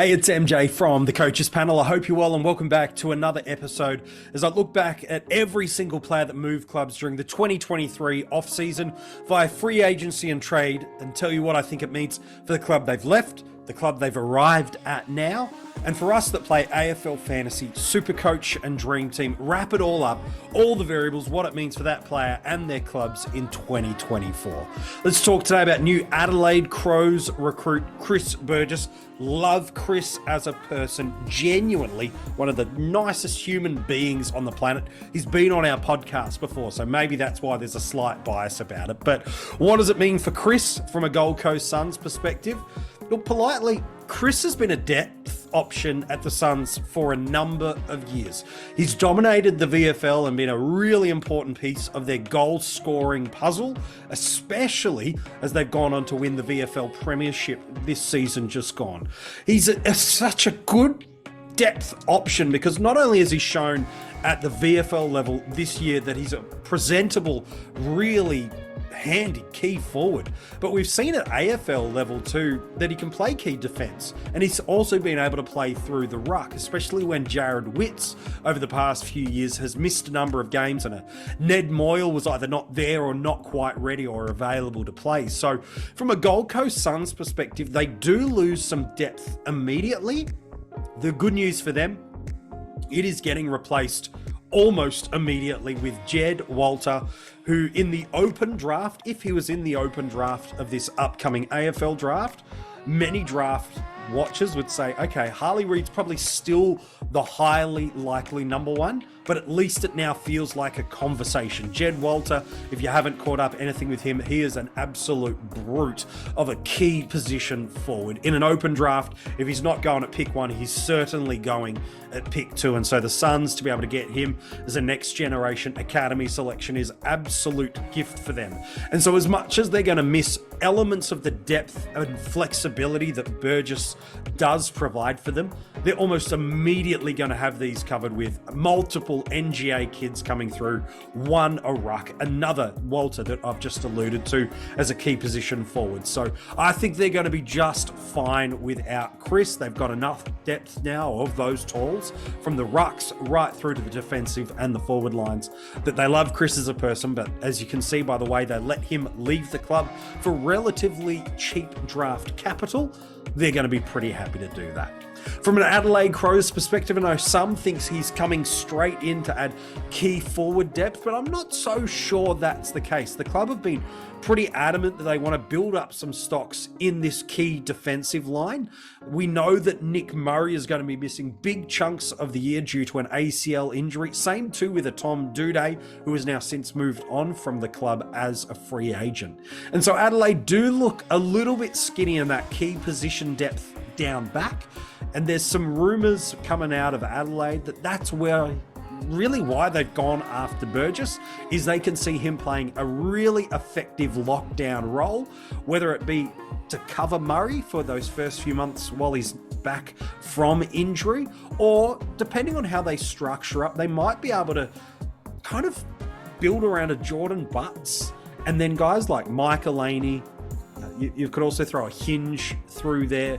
Hey, it's MJ from the Coaches Panel. I hope you're well and welcome back to another episode as I look back at every single player that moved clubs during the 2023 offseason via free agency and trade and tell you what I think it means for the club they've left, the club they've arrived at now, and for us that play AFL Fantasy, SuperCoach and Dream Team, wrap it all up, all the variables, what it means for that player and their clubs in 2024. Let's talk today about new Adelaide Crows recruit Chris Burgess. Love Chris as a person, genuinely one of the nicest human beings on the planet. He's been on our podcast before, so maybe that's why there's a slight bias about it. But what does it mean for Chris from a Gold Coast Suns perspective? Look, politely, Chris has been a depth option at the Suns for a number of years. He's dominated the VFL and been a really important piece of their goal scoring puzzle, especially as they've gone on to win the VFL Premiership this season just gone. He's such a good depth option because not only has he shown at the VFL level this year that he's a presentable, really handy key forward, but we've seen at AFL level too that he can play key defence, and he's also been able to play through the ruck, especially when Jared Witts over the past few years has missed a number of games and Ned Moyle was either not there or not quite ready or available to play. So from a Gold Coast Suns perspective, they do lose some depth immediately. The good news for them, it is getting replaced almost immediately with Jed Walter, who in the open draft, if he was in the open draft of this upcoming AFL draft, many draft watchers would say, okay, Harley Reid's probably still the highly likely number one, but at least it now feels like a conversation. Jed Walter, if you haven't caught up anything with him, he is an absolute brute of a key position forward. In an open draft, if he's not going at pick one, he's certainly going at pick two. And so the Suns, to be able to get him as a next generation academy selection is absolute gift for them. And so as much as they're going to miss elements of the depth and flexibility that Burgess does provide for them, they're almost immediately going to have these covered with multiple NGA kids coming through, one a ruck, another Walter that I've just alluded to as a key position forward. So I think they're going to be just fine without Chris. They've got enough depth now of those talls from the rucks right through to the defensive and the forward lines that they love Chris as a person, but as you can see by the way they let him leave the club for relatively cheap draft capital, they're going to be pretty happy to do that. From an Adelaide Crows perspective, I know some thinks he's coming straight in to add key forward depth, but I'm not so sure that's the case. The club have been pretty adamant that they want to build up some stocks in this key defensive line. We know that Nick Murray is going to be missing big chunks of the year due to an ACL injury. Same too with a Tom Duday, who has now since moved on from the club as a free agent. And so Adelaide do look a little bit skinny in that key position depth down back. And there's some rumours coming out of Adelaide that that's where really why they've gone after Burgess is they can see him playing a really effective lockdown role, whether it be to cover Murray for those first few months while he's back from injury, or depending on how they structure up, they might be able to kind of build around a Jordan Butts and then guys like Mike Elaney. You could also throw a Hinge through there.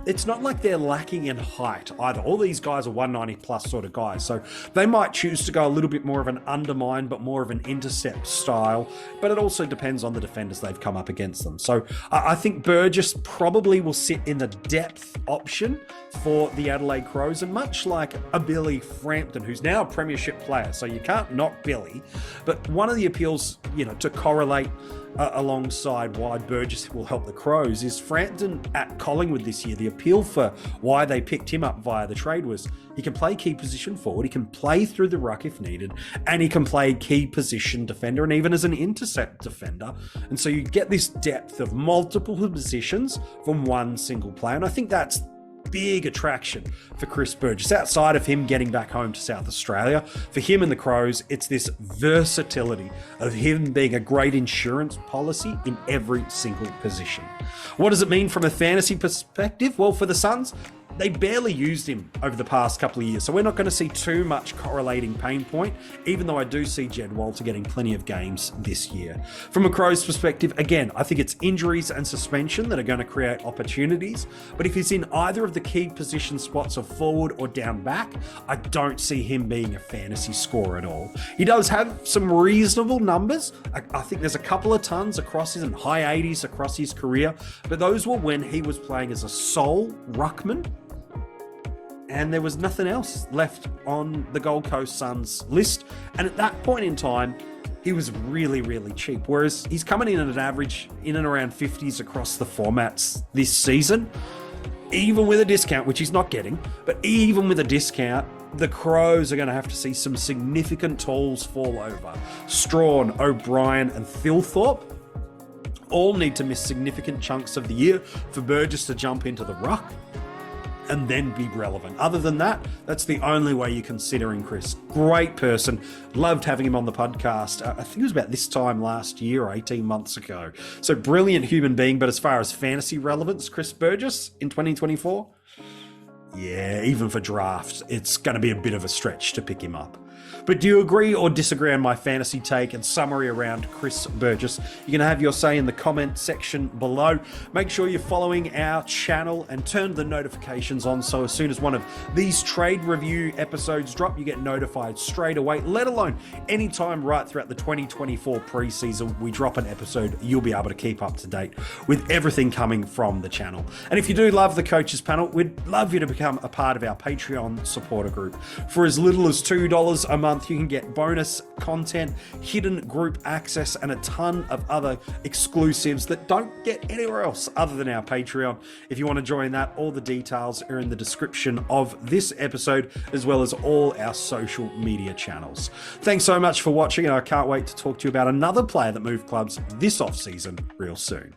It's not like they're lacking in height either. All these guys are 190 plus sort of guys. So they might choose to go a little bit more of an undermine, but more of an intercept style. But it also depends on the defenders they've come up against them. So I think Burgess probably will sit in the depth option for the Adelaide Crows. And much like a Billy Frampton, who's now a premiership player, so you can't knock Billy. But one of the appeals, to correlate alongside why Burgess will help the Crows is Frampton at Collingwood this year. The appeal for why they picked him up via the trade was he can play key position forward, he can play through the ruck if needed, and he can play key position defender and even as an intercept defender. And so you get this depth of multiple positions from one single player. And I think that's big attraction for Chris Burgess. Outside of him getting back home to South Australia, for him and the Crows, it's this versatility of him being a great insurance policy in every single position. What does it mean from a fantasy perspective? Well, for the Suns, they barely used him over the past couple of years, so we're not going to see too much correlating pain point, even though I do see Jed Walter getting plenty of games this year. From a Crows perspective, again, I think it's injuries and suspension that are going to create opportunities, but if he's in either of the key position spots of forward or down back, I don't see him being a fantasy scorer at all. He does have some reasonable numbers. I think there's a couple of tons across his and high 80s across his career, but those were when he was playing as a sole ruckman, and there was nothing else left on the Gold Coast Suns list. And at that point in time, he was really, really cheap. Whereas he's coming in at an average in and around 50s across the formats this season. Even with a discount, which he's not getting, but even with a discount, the Crows are going to have to see some significant tools fall over. Strawn, O'Brien, and Thilthorpe all need to miss significant chunks of the year for Burgess to jump into the ruck and then be relevant. Other than that, that's the only way you're considering Chris. Great person. Loved having him on the podcast. I think it was about this time last year or 18 months ago. So brilliant human being, but as far as fantasy relevance, Chris Burgess in 2024, yeah, even for drafts, it's going to be a bit of a stretch to pick him up. But do you agree or disagree on my fantasy take and summary around Chris Burgess? You're going to have your say in the comment section below. Make sure you're following our channel and turn the notifications on, so as soon as one of these trade review episodes drop, you get notified straight away, let alone anytime right throughout the 2024 preseason we drop an episode, you'll be able to keep up to date with everything coming from the channel. And if you do love the Coaches Panel, we'd love you to become a part of our Patreon supporter group. For as little as $2 a month, you can get bonus content, hidden group access, and a ton of other exclusives that don't get anywhere else other than our Patreon. If you want to join that, all the details are in the description of this episode, as well as all our social media channels. Thanks so much for watching, and I can't wait to talk to you about another player that moved clubs this offseason real soon.